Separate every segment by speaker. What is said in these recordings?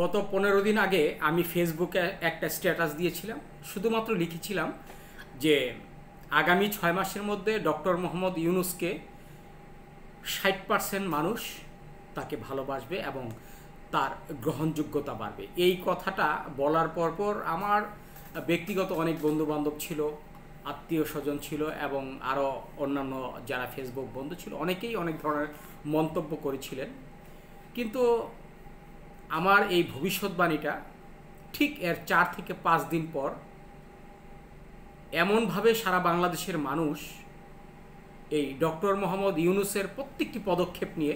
Speaker 1: গত 15 দিন আগে আমি ফেসবুকে একটা স্ট্যাটাস দিয়েছিলাম, শুধুমাত্র লিখেছিলাম যে আগামী 6 মাসের মধ্যে ডক্টর মোহাম্মদ ইউনূসকে 60% মানুষ তাকে ভালোবাসবে এবং তার গ্রহণযোগ্যতা বাড়বে। এই কথাটা বলার পরপর আমার ব্যক্তিগত অনেক বন্ধুবান্ধব ছিল, আত্মীয় স্বজন ছিল এবং আরও অন্যান্য যারা ফেসবুক বন্ধু ছিল, অনেকেই অনেক ধরনের মন্তব্য করেছিলেন। কিন্তু আমার এই ভবিষ্যৎবাণীটা ঠিক এর 4 থেকে 5 দিন পর এমনভাবে সারা বাংলাদেশের মানুষ এই ডক্টর মোহাম্মদ ইউনূসের প্রত্যেকটি পদক্ষেপ নিয়ে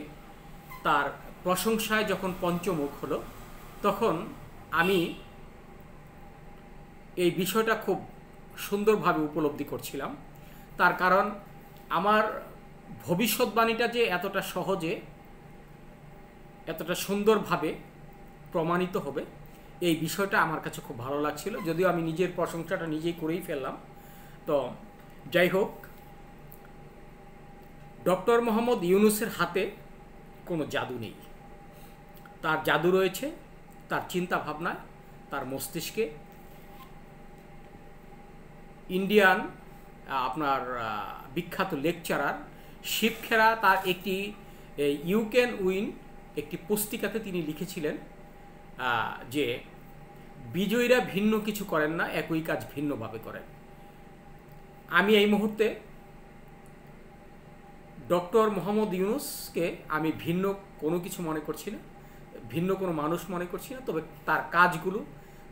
Speaker 1: তার প্রশংসায় যখন পঞ্চমুখ হলো, তখন আমি এই বিষয়টা খুব সুন্দরভাবে উপলব্ধি করছিলাম। তার কারণ আমার ভবিষ্যৎবাণীটা যে এতটা সহজে, এতটা সুন্দরভাবে প্রমাণিত হবে, এই বিষয়টা আমার কাছে খুব ভালো লাগছিল। যদিও আমি নিজের প্রশংসাটা নিজেই করেই ফেললাম। তো যাই হোক, ডক্টর মোহাম্মদ ইউনূসের হাতে কোনো জাদু নেই। তার জাদু রয়েছে তার চিন্তা ভাবনায়, তার মস্তিষ্কে। ইন্ডিয়ান আপনার বিখ্যাত লেকচারার শিব খেরা তার একটি ইউ ক্যান উইন একটি পুস্তিকাতে তিনি লিখেছিলেন যে বিজয়ীরা ভিন্ন কিছু করেন না, একই কাজ ভিন্নভাবে করেন। আমি এই মুহূর্তে ডক্টর মোহাম্মদ ইউনূসকে আমি ভিন্ন কোনো কিছু মনে করছি না, ভিন্ন কোনো মানুষ মনে করছি না। তবে তার কাজগুলো,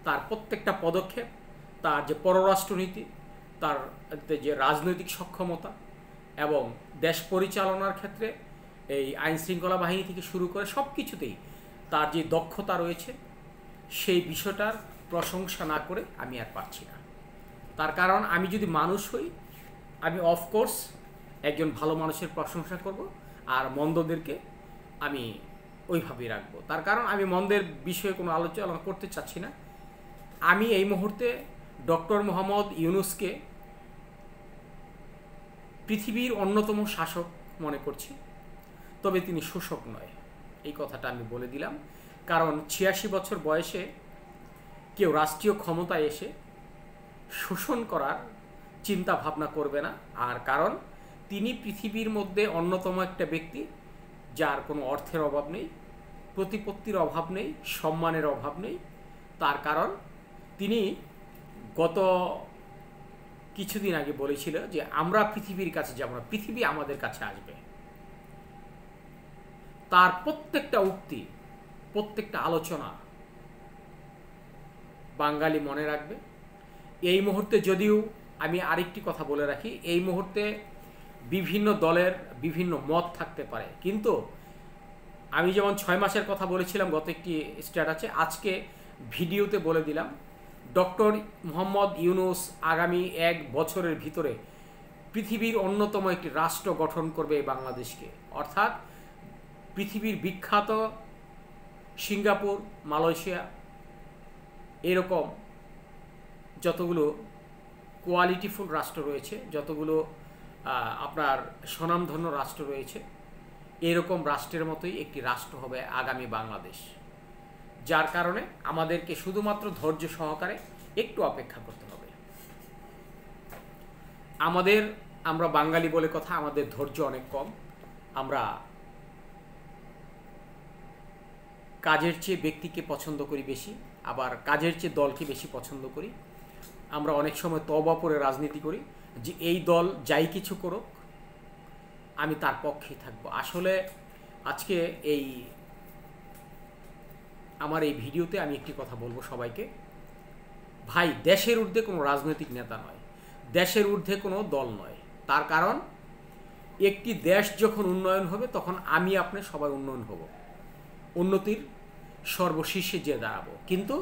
Speaker 1: তার প্রত্যেকটা পদক্ষেপ, তার যে পররাষ্ট্রনীতি, তার যে রাজনৈতিক সক্ষমতা এবং দেশ পরিচালনার ক্ষেত্রে এই আইন শৃঙ্খলা বাহিনী থেকে শুরু করে সব কিছুতেই তার যে দক্ষতা রয়েছে, সেই বিষয়টার প্রশংসা না করে আমি আর পারছি না। তার কারণ আমি যদি মানুষ হই, আমি অফকোর্স একজন ভালো মানুষের প্রশংসা করব, আর মন্দদেরকে আমি ওইভাবেই রাখবো। তার কারণ আমি মন্দের বিষয়ে কোনো আলোচনা করতে চাচ্ছি না। আমি এই মুহূর্তে ডক্টর মোহাম্মদ ইউনূসকে পৃথিবীর অন্যতম শাসক মনে করছি, তবে তিনি শোষক নয়, এই কথাটা আমি বলে দিলাম। কারণ 86 বছর বয়সে কেউ রাষ্ট্রীয় ক্ষমতায় এসে শোষণ করার চিন্তা ভাবনা করবে না। আর কারণ তিনি পৃথিবীর মধ্যে অন্যতম একটা ব্যক্তি যার কোনো অর্থের অভাব নেই, প্রতিপত্তির অভাব নেই, সম্মানের অভাব নেই। তার কারণ তিনি গত কিছুদিন আগে বলেছিল যে আমরা পৃথিবীর কাছে যাব না, পৃথিবী আমাদের কাছে আসবে। তার প্রত্যেকটা উক্তি, প্রত্যেকটা আলোচনা বাঙালি মনে রাখবে। এই মুহূর্তে যদিও আমি আরেকটি কথা বলে রাখি, এই মুহূর্তে বিভিন্ন দলের বিভিন্ন মত থাকতে পারে, কিন্তু আমি যেমন 6 মাসের কথা বলেছিলাম গত একটি স্ট্যাটাসে, আজকে ভিডিওতে বলে দিলাম ডক্টর মোহাম্মদ ইউনূস আগামী 1 বছরের ভিতরে পৃথিবীর অন্যতম একটি রাষ্ট্র গঠন করবে বাংলাদেশকে। অর্থাৎ পৃথিবীর বিখ্যাত সিঙ্গাপুর, মালয়েশিয়া, এরকম যতগুলো কোয়ালিটিফুল রাষ্ট্র রয়েছে, যতগুলো আপনার স্বনামধন্য রাষ্ট্র রয়েছে, এরকম রাষ্ট্রের মতোই একটি রাষ্ট্র হবে আগামী বাংলাদেশ। যার কারণে আমাদেরকে শুধুমাত্র ধৈর্য সহকারে একটু অপেক্ষা করতে হবে। আমরা বাঙালি বলে কথা, আমাদের ধৈর্য অনেক কম। আমরা কাজের চেয়ে ব্যক্তিকে পছন্দ করি বেশি, আবার কাজের চেয়ে দলকে বেশি পছন্দ করি। আমরা অনেক সময় তওবা পড়ে রাজনীতি করি যে এই দল যাই কিছু করুক আমি তার পক্ষেই থাকবো। আসলে আজকে আমার এই ভিডিওতে আমি একটি কথা বলবো সবাইকে, ভাই, দেশের ঊর্ধ্বে কোনো রাজনৈতিক নেতা নয়, দেশের ঊর্ধ্বে কোনো দল নয়। তার কারণ একটি দেশ যখন উন্নয়ন হবে তখন আমি আপনি সবাই উন্নয়ন হব, উন্নতির সর্বশীর্ষে যে দাঁড়াবো। কিন্তু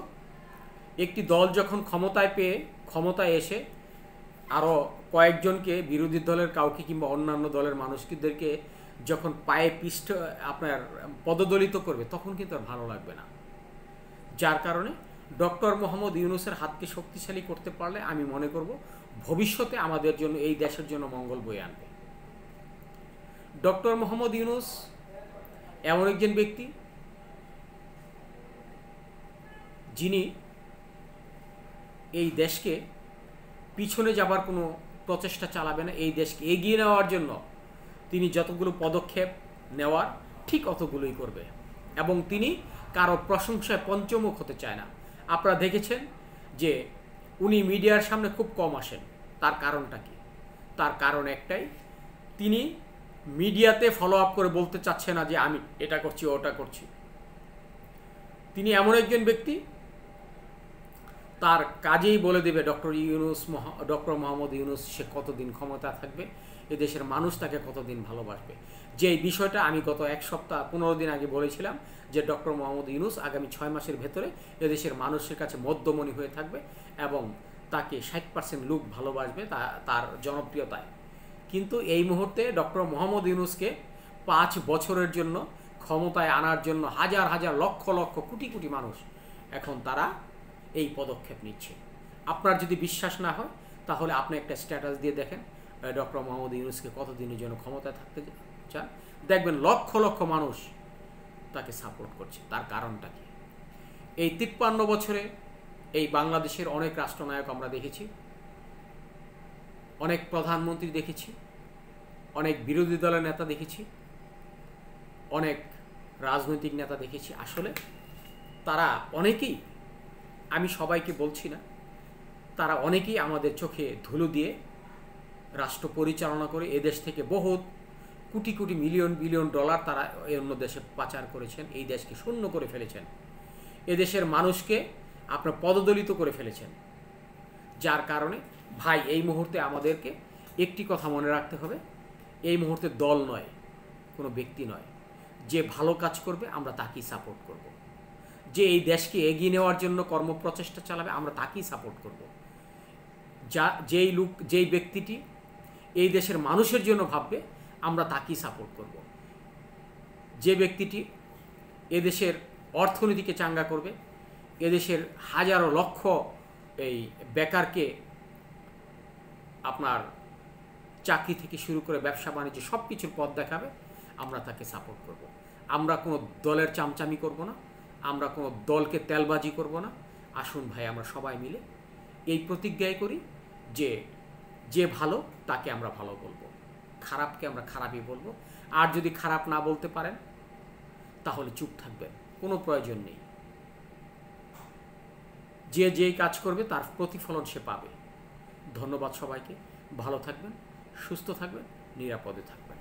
Speaker 1: একটি দল যখন ক্ষমতায় এসে আরও কয়েকজনকে, বিরোধী দলের কাউকে কিংবা অন্যান্য দলের মানুষদেরকে যখন পায়ে আপনার পদদলিত করবে, তখন কিন্তু আর ভালো লাগবে না। যার কারণে ডক্টর মোহাম্মদ ইউনূসের হাতকে শক্তিশালী করতে পারলে আমি মনে করব ভবিষ্যতে আমাদের জন্য, এই দেশের জন্য মঙ্গল বয়ে আনবে। ডক্টর মোহাম্মদ ইউনূস এমন একজন ব্যক্তি যিনি এই দেশকে পিছনে যাবার কোনো প্রচেষ্টা চালাবে না, এই দেশকে এগিয়ে নেওয়ার জন্য তিনি যতগুলো পদক্ষেপ নেওয়ার ঠিক অতগুলোই করবে, এবং তিনি কারো প্রশংসায় পঞ্চমুখ হতে চায় না। আপনারা দেখেছেন যে উনি মিডিয়ার সামনে খুব কম আসেন। তার কারণটা কি? তার কারণ একটাই, তিনি মিডিয়াতে ফলো আপ করে বলতে চাচ্ছে না যে আমি এটা করছি ওটা করছি। তিনি এমন একজন ব্যক্তি, তার কাজেই বলে দেবে ডক্টর মোহাম্মদ ইউনূস সে কতদিন ক্ষমতা থাকবে, এদেশের মানুষ তাকে কতদিন ভালোবাসবে। যে বিষয়টা আমি গত 1 সপ্তাহ 15 দিন আগে বলেছিলাম যে ডক্টর মোহাম্মদ ইউনূস আগামী 6 মাসের ভেতরে এদেশের মানুষের কাছে মধ্যমণি হয়ে থাকবে এবং তাকে 60% লোক ভালোবাসবে তার জনপ্রিয়তায়। কিন্তু এই মুহূর্তে ডক্টর মোহাম্মদ ইউনূসকে 5 বছরের জন্য ক্ষমতায় আনার জন্য হাজার হাজার লক্ষ লক্ষ কোটি কোটি মানুষ এখন তারা এই পদক্ষেপ নিচ্ছে। আপনার যদি বিশ্বাস না হয় তাহলে আপনি একটা স্ট্যাটাস দিয়ে দেখেন ডক্টর মোহাম্মদ ইউনূসকে কতদিনের জন্য ক্ষমতায় থাকতে চান, দেখবেন লক্ষ লক্ষ মানুষ তাকে সাপোর্ট করছে। তার কারণটা কি? এই 53 বছরে এই বাংলাদেশের অনেক রাষ্ট্রনায়ক আমরা দেখেছি, অনেক প্রধানমন্ত্রী দেখেছি, অনেক বিরোধী দলের নেতা দেখেছি, অনেক রাজনৈতিক নেতা দেখেছি। আসলে তারা অনেকেই, আমি সবাইকে বলছি না, তারা অনেকেই আমাদের চোখে ধুলো দিয়ে রাষ্ট্র পরিচালনা করে এদেশ থেকে বহুত crore crore million billion dollar তারা অন্য দেশে পাচার করেছেন, এই দেশকে শূন্য করে ফেলেছেন, এদেশের মানুষকে আপনার পদদলিত করে ফেলেছেন। যার কারণে ভাই এই মুহূর্তে আমাদেরকে একটি কথা মনে রাখতে হবে, এই মুহূর্তে দল নয়, কোনো ব্যক্তি নয়, যে ভালো কাজ করবে আমরা তাকেই সাপোর্ট করব, যে এই দেশকে এগিয়ে নেওয়ার জন্য কর্মপ্রচেষ্টা চালাবে আমরা তাকেই সাপোর্ট করব, যেই ব্যক্তিটি এই দেশের মানুষের জন্য ভাববে আমরা তাকেই সাপোর্ট করব, যে ব্যক্তিটি এদেশের অর্থনীতিকে চাঙ্গা করবে, এদেশের হাজারো লক্ষ এই বেকারকে আপনার চাকরি থেকে শুরু করে ব্যবসা বাণিজ্য সব কিছুর পথ দেখাবে, আমরা তাকে সাপোর্ট করব। আমরা কোনো দলের চামচামি করব না, আমরা কোনো দলকে তেলবাজি করব না। আসুন ভাই আমরা সবাই মিলে এই প্রতিজ্ঞাই করি যে যে ভালো তাকে আমরা ভালো বলবো, খারাপকে আমরা খারাপই বলবো। আর যদি খারাপ না বলতে পারেন তাহলে চুপ থাকবেন, কোনো প্রয়োজন নেই। যে যেই কাজ করবে তার প্রতিফলন সে পাবে। ধন্যবাদ সবাইকে, ভালো থাকবেন, সুস্থ থাকবেন, নিরাপদে থাকবেন।